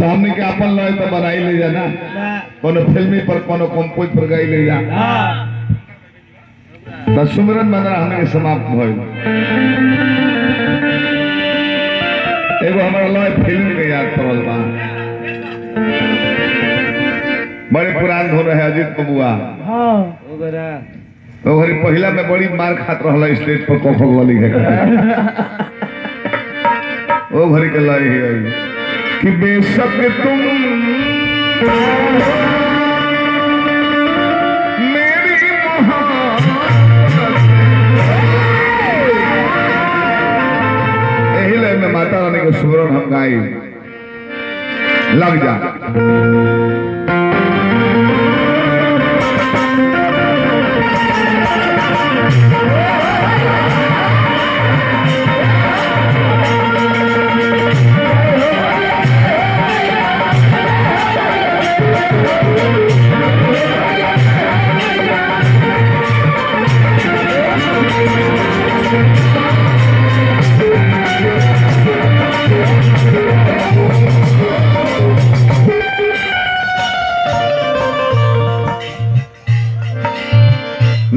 तो हमने के अपन लय तो बनाई ले जाना कोनो फिल्मी पर कोनो कंपोज पर गाई ले जा तो सुमरन मंदरा हमने के समाप्त भइल। एगो हमारा लय फिल्म के याद पड़ल बा, बड़े पुरान धुन रहे अजीत बबुआ। तो हरी पहला में बड़ी मार खात रहला स्टेज पर कोखो वाली है ओ भरी के लाई है कि बेशक तुम मेरी यही लाइन में माता रानी के सुमरन हम गाई लग जा।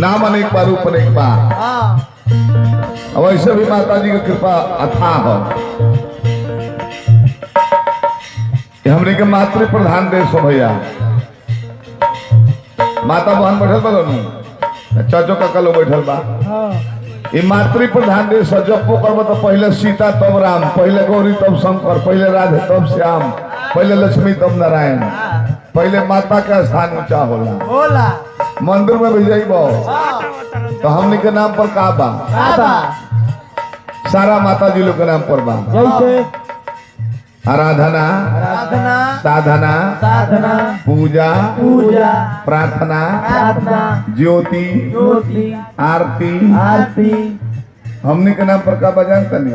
नाम अनेक बार रूप अनेक बार, अब ऐसे भी माता जी की कृपा अथाह हो। हमने के मातृ प्रधान देश हो भैया, माता बहन बैठल बा चाचो काका लोग बैठल बा। ये मातृ प्रधान देश जब करब तो पहले सीता तब राम, पहले गौरी तब शंकर, पहले राधे तब श्याम, पहले लक्ष्मी तब नारायण, पहले माता का स्थान ऊंचा होला। मंदिर में भी जाइबो तो हमने के नाम पर का बा सारा माता जी लोग के नाम पर बा आराधना साधना पूजा प्रार्थना ज्योति आरती हमने के नाम पर का बजान तनी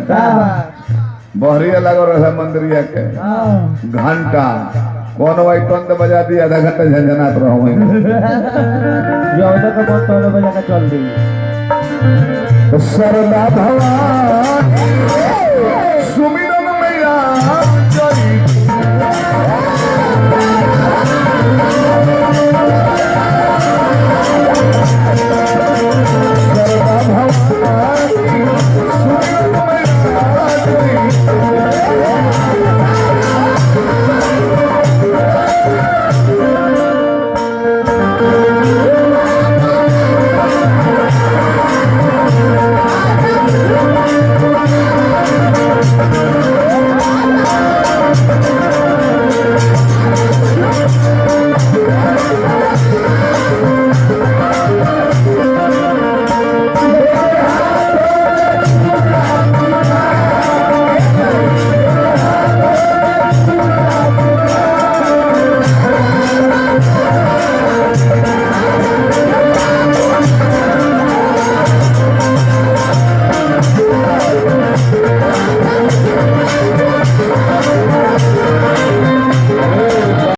बहरिया लगा रहा मंदिरिया के घंटा कौन वाई टन तो बजा दी, आधा घंटा झंझनात रहो बजा का चल दी। सरदा भवानी